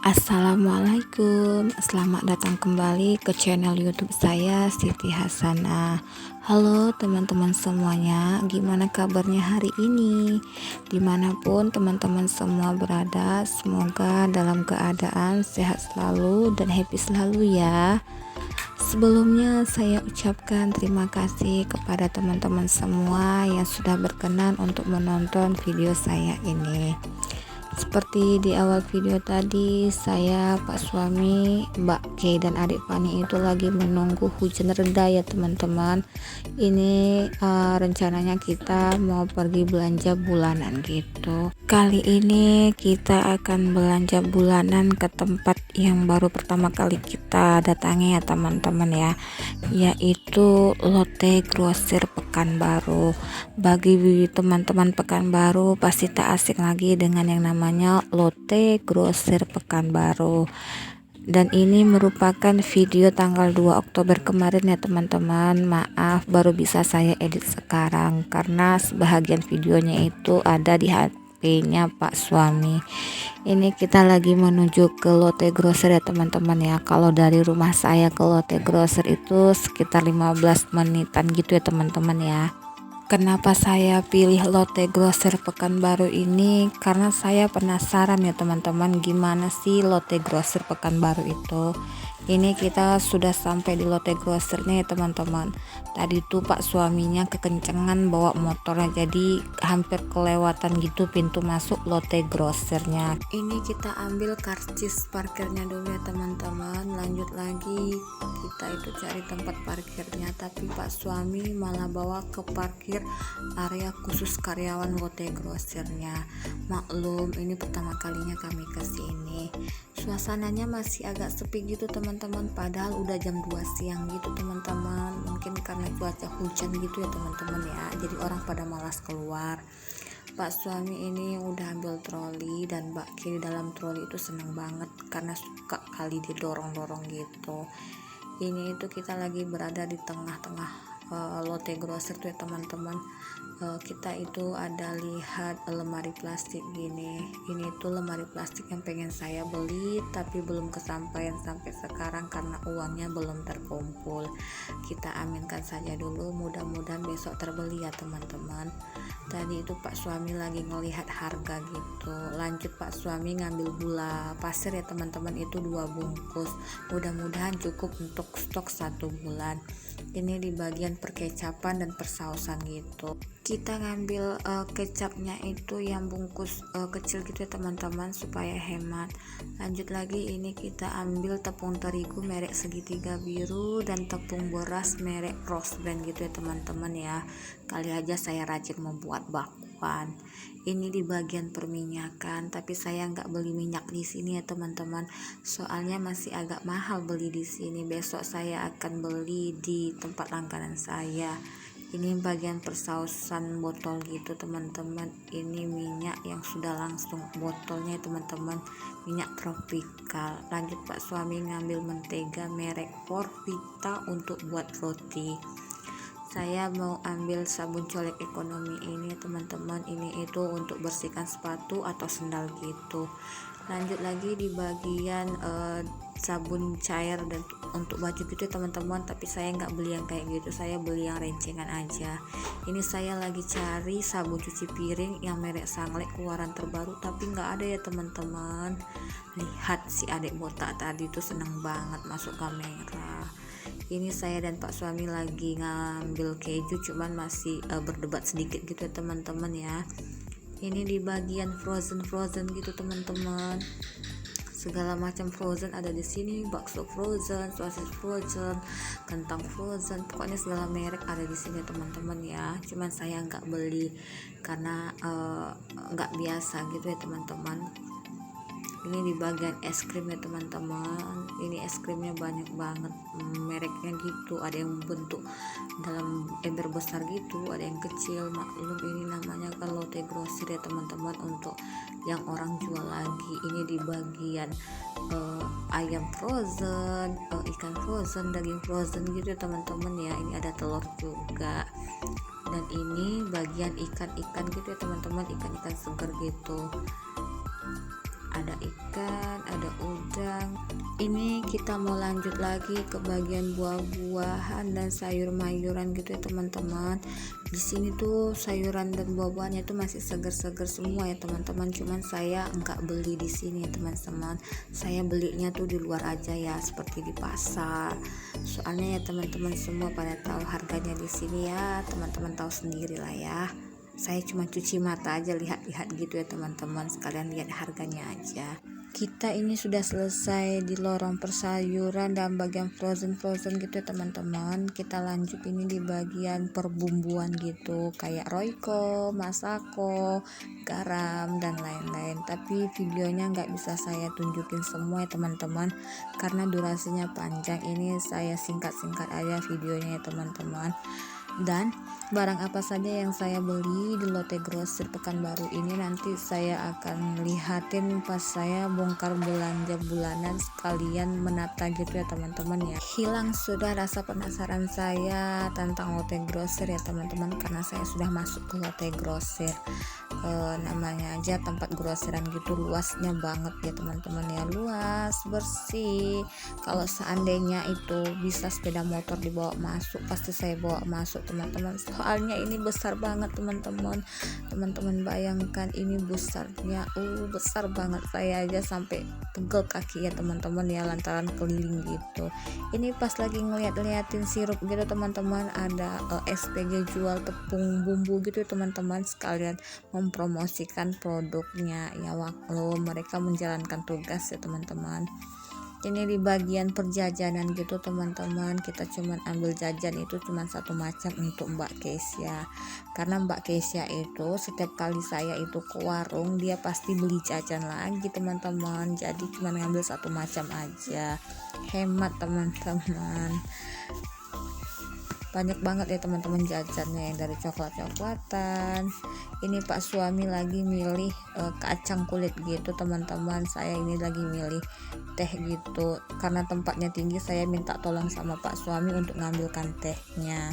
Assalamualaikum, selamat datang kembali ke channel YouTube saya, Siti Hasanah. Halo teman-teman semuanya, gimana kabarnya hari ini? Dimanapun teman-teman semua berada, semoga dalam keadaan sehat selalu dan happy selalu ya. Sebelumnya saya ucapkan terima kasih kepada teman-teman semua yang sudah berkenan untuk menonton video saya ini. Seperti di awal video tadi, saya, Pak suami, Mbak Kay dan adik Fani itu lagi menunggu hujan reda ya teman-teman. Ini rencananya kita mau pergi belanja bulanan gitu. Kali ini kita akan belanja bulanan ke tempat yang baru pertama kali kita datangi ya teman-teman ya, yaitu Lotte Grosir Pekanbaru. Bagi teman-teman Pekanbaru pasti tak asing lagi dengan yang namanya Lotte Grosir Pekanbaru. Dan ini merupakan video tanggal 2 Oktober kemarin ya teman-teman. Maaf baru bisa saya edit sekarang karena sebahagian videonya itu ada di HP-nya Pak suami. Ini kita lagi menuju ke Lotte Grosir ya teman-teman ya. Kalau dari rumah saya ke Lotte Grosir itu sekitar 15 menitan gitu ya teman-teman ya. Kenapa saya pilih Lotte Grosir Pekanbaru ini? Karena saya penasaran ya teman-teman, gimana sih Lotte Grosir Pekanbaru itu. Ini kita sudah sampai di Lotte Grosirnya ya teman-teman. Tadi tuh Pak suaminya kekencengan bawa motornya, jadi hampir kelewatan gitu pintu masuk Lotte Grosirnya. Ini kita ambil karcis parkirnya dulu ya teman-teman. Lanjut lagi kita itu cari tempat parkirnya, tapi Pak suami malah bawa ke parkir area khusus karyawan Lotte Grosirnya. Maklum ini pertama kalinya kami ke sini. Suasananya masih agak sepi gitu teman-teman, padahal udah jam 2 siang gitu teman-teman. Mungkin karena cuaca hujan gitu ya teman-teman ya, jadi orang pada malas keluar. Pak suami ini udah ambil troli dan Mbak Kiri dalam troli itu seneng banget karena suka kali didorong-dorong gitu. Ini itu kita lagi berada di tengah-tengah Lotte Grosir tuh ya teman-teman. Kita itu ada lihat lemari plastik gini. Ini tuh lemari plastik yang pengen saya beli tapi belum kesampaian sampai sekarang karena uangnya belum terkumpul. Kita aminkan saja dulu, mudah-mudahan besok terbeli ya teman-teman. Tadi itu Pak suami lagi ngelihat harga gitu. Lanjut Pak suami ngambil gula pasir ya teman-teman, itu 2 bungkus. Mudah-mudahan cukup untuk stok 1 bulan. Ini di bagian perkecapan dan persausan gitu. Kita ngambil kecapnya itu yang bungkus kecil gitu ya teman-teman supaya hemat. Lanjut lagi ini kita ambil tepung terigu merek segitiga biru dan tepung beras merek Rose Brand gitu ya teman-teman ya. Kali aja saya rajin membuat bakwan. Ini di bagian perminyakan, tapi saya nggak beli minyak di sini ya teman-teman, soalnya masih agak mahal beli di sini. Besok saya akan beli di tempat langganan saya. Ini bagian persausan botol gitu teman-teman. Ini minyak yang sudah langsung botolnya teman-teman, minyak tropikal. Lanjut Pak suami ngambil mentega merek Forvita untuk buat roti. Saya mau ambil sabun colek ekonomi ini teman-teman, ini itu untuk bersihkan sepatu atau sendal gitu. Lanjut lagi di bagian sabun cair dan untuk baju gitu teman-teman, tapi saya nggak beli yang kayak gitu, saya beli yang rencengan aja. Ini saya lagi cari sabun cuci piring yang merek Sanglek keluaran terbaru, tapi nggak ada ya teman-teman. Lihat si adik botak tadi tuh seneng banget masuk kamera. Ini saya dan Pak suami lagi ngambil keju, cuman masih berdebat sedikit gitu ya teman-teman ya. Ini di bagian frozen gitu teman-teman, segala macam frozen ada di sini, bakso frozen, sosis frozen, kentang frozen, pokoknya segala merek ada di sini teman-teman ya. Cuman saya nggak beli karena nggak biasa gitu ya teman-teman. Ini di bagian es krim ya teman-teman. Ini es krimnya banyak banget mereknya gitu, ada yang bentuk dalam ember besar gitu, ada yang kecil. Maklum ini namanya kan Lotte Grosir ya teman-teman, untuk yang orang jual lagi. Ini di bagian ayam frozen, ikan frozen, daging frozen gitu ya teman-teman ya. Ini ada telur juga. Dan ini bagian ikan-ikan gitu ya teman-teman, ikan-ikan segar gitu. ada ikan, ada udang. Ini kita mau lanjut lagi ke bagian buah-buahan dan sayur-mayuran gitu ya teman-teman. Di sini tuh sayuran dan buah-buahannya tuh masih seger-seger semua ya teman-teman. Cuman saya nggak beli di sini ya teman-teman. Saya belinya tuh di luar aja ya, seperti di pasar. Soalnya ya teman-teman semua pada tahu harganya di sini ya. Teman-teman tahu sendiri lah ya. Saya cuma cuci mata aja lihat-lihat gitu ya teman-teman, sekalian lihat harganya aja. Kita ini sudah selesai di lorong persayuran dan bagian frozen gitu ya teman-teman. Kita lanjut ini di bagian perbumbuan gitu, kayak Royco, Masako, garam dan lain-lain. Tapi videonya nggak bisa saya tunjukin semua ya teman-teman, karena durasinya panjang. Ini saya singkat-singkat aja videonya ya teman-teman. Dan barang apa saja yang saya beli di Lotte Grosir Pekanbaru ini nanti saya akan lihatin pas saya bongkar belanja bulanan, sekalian menata gitu ya teman-teman ya. Hilang sudah rasa penasaran saya tentang Lotte Grosir ya teman-teman, karena saya sudah masuk ke Lotte Grosir. Namanya aja tempat grosiran gitu, luasnya banget ya teman-teman ya, luas, bersih. Kalau seandainya itu bisa sepeda motor dibawa masuk, pasti saya bawa masuk teman-teman, soalnya ini besar banget teman-teman. Teman-teman bayangkan ini besarnya, besar banget, saya aja sampai pegel kaki ya teman-teman ya, lantaran keliling gitu. Ini pas lagi ngeliat-liatin sirup gitu teman-teman, ada SPG jual tepung bumbu gitu teman-teman, sekalian mempromosikan produknya ya, waktu mereka menjalankan tugas ya teman-teman. Ini di bagian perjajanan gitu teman-teman, kita cuman ambil jajan itu cuman satu macam untuk Mbak Kesia, karena Mbak Kesia itu setiap kali saya itu ke warung dia pasti beli jajan lagi teman-teman, jadi cuman ngambil satu macam aja, hemat teman-teman. Banyak banget ya teman-teman jajannya, yang dari coklat-coklatan. Ini Pak suami lagi milih kacang kulit gitu teman-teman, saya ini lagi milih teh gitu, karena tempatnya tinggi saya minta tolong sama Pak suami untuk ngambilkan tehnya.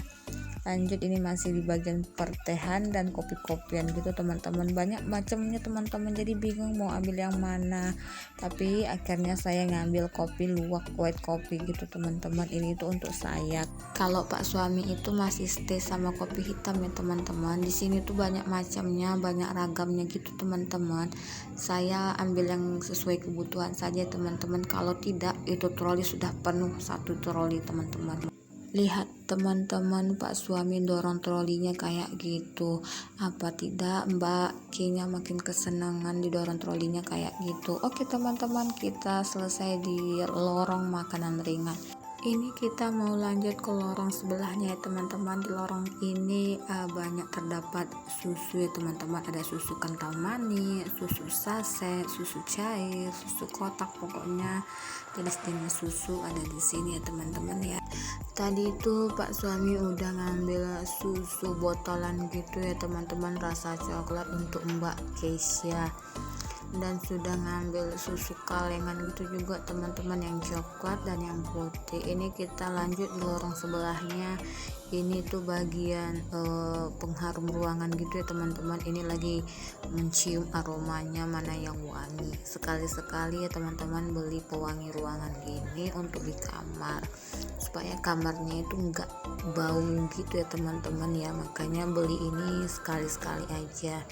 Lanjut, ini masih di bagian pertehan dan kopi-kopian gitu teman-teman, banyak macamnya teman-teman, jadi bingung mau ambil yang mana. Tapi akhirnya saya ngambil kopi luwak, white kopi gitu teman-teman, ini itu untuk saya. Kalau Pak suami itu masih stay sama kopi hitam ya teman-teman. Di sini tuh banyak macamnya, banyak ragamnya gitu teman-teman. Saya ambil yang sesuai kebutuhan saja teman-teman, kalau tidak itu troli sudah penuh satu troli teman-teman. Lihat teman-teman, Pak suami dorong trolinya kayak gitu, apa tidak Mbak Kinya makin kesenangan didorong trolinya kayak gitu. Oke teman-teman, kita selesai di lorong makanan ringan. Ini kita mau lanjut ke lorong sebelahnya ya teman-teman. Di lorong ini banyak terdapat susu ya teman-teman, ada susu kental manis, susu saset, susu cair, susu kotak, pokoknya jenis-jenis susu ada di sini ya teman-teman ya. Tadi itu Pak suami udah ngambil susu botolan gitu ya teman-teman, rasa coklat untuk Mbak Kesia, dan sudah ngambil susu kalengan gitu juga teman-teman, yang coklat dan yang putih. Ini kita lanjut di lorong sebelahnya, ini tuh bagian pengharum ruangan gitu ya teman-teman. Ini lagi mencium aromanya mana yang wangi, sekali-sekali ya teman-teman beli pewangi ruangan gini untuk di kamar, supaya kamarnya itu enggak bau gitu ya teman-teman ya, makanya beli ini sekali-sekali aja.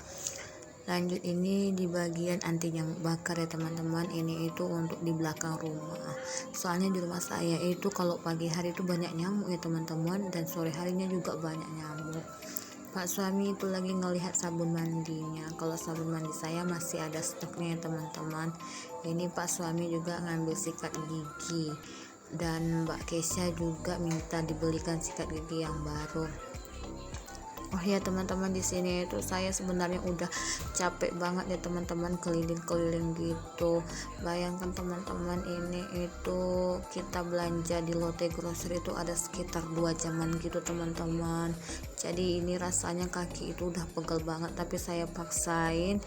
Lanjut, ini di bagian anti nyamuk bakar ya teman-teman, ini itu untuk di belakang rumah, soalnya di rumah saya itu kalau pagi hari itu banyak nyamuk ya teman-teman, dan sore harinya juga banyak nyamuk. Pak suami itu lagi ngelihat sabun mandinya, kalau sabun mandi saya masih ada stoknya ya teman-teman. Ini Pak suami juga ngambil sikat gigi, dan Mbak Kesia juga minta dibelikan sikat gigi yang baru. Oh ya teman-teman, di sini itu saya sebenarnya udah capek banget ya teman-teman, keliling-keliling gitu. Bayangkan teman-teman, ini itu kita belanja di Lotte Grosir itu ada sekitar 2 jaman gitu teman-teman. Jadi ini rasanya kaki itu udah pegel banget, tapi saya paksain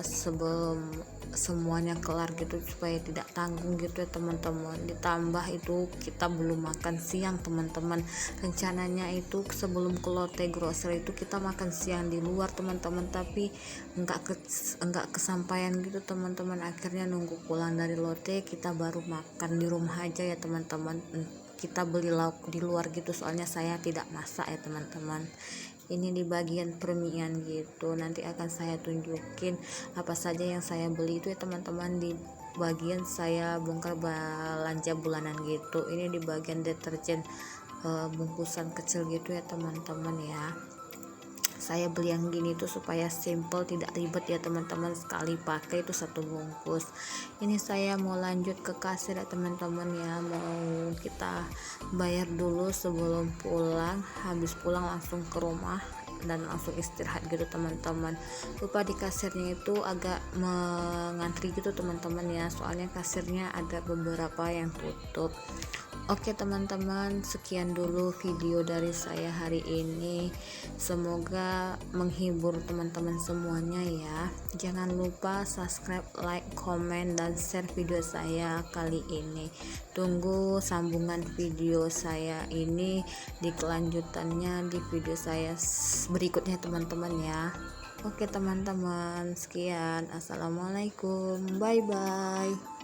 sebelum semuanya kelar gitu, supaya tidak tanggung gitu ya teman-teman. Ditambah itu kita belum makan siang teman-teman, rencananya itu sebelum ke Lotte Grosir kasir itu kita makan siang di luar teman-teman, tapi enggak kesampaian gitu teman-teman. Akhirnya nunggu pulang dari lote kita baru makan di rumah aja ya teman-teman. Kita beli lauk di luar gitu, soalnya saya tidak masak ya teman-teman. Ini di bagian permian gitu, nanti akan saya tunjukin apa saja yang saya beli itu ya teman-teman. Di bagian saya bongkar belanja bulanan gitu, ini di bagian deterjen bungkusan kecil gitu ya teman-teman ya. Saya beli yang gini tuh supaya simple, tidak ribet ya teman-teman, sekali pakai itu satu bungkus. Ini saya mau lanjut ke kasir ya teman-teman ya, mau kita bayar dulu sebelum pulang. Habis pulang langsung ke rumah dan langsung istirahat gitu teman-teman. Lupa di kasirnya itu agak mengantri gitu teman-teman ya, soalnya kasirnya ada beberapa yang tutup. Oke teman-teman, sekian dulu video dari saya hari ini. Semoga menghibur teman-teman semuanya ya. Jangan lupa subscribe, like, komen, dan share video saya kali ini. Tunggu sambungan video saya ini di kelanjutannya di video saya berikutnya teman-teman ya. Oke teman-teman, sekian. Assalamualaikum, bye bye.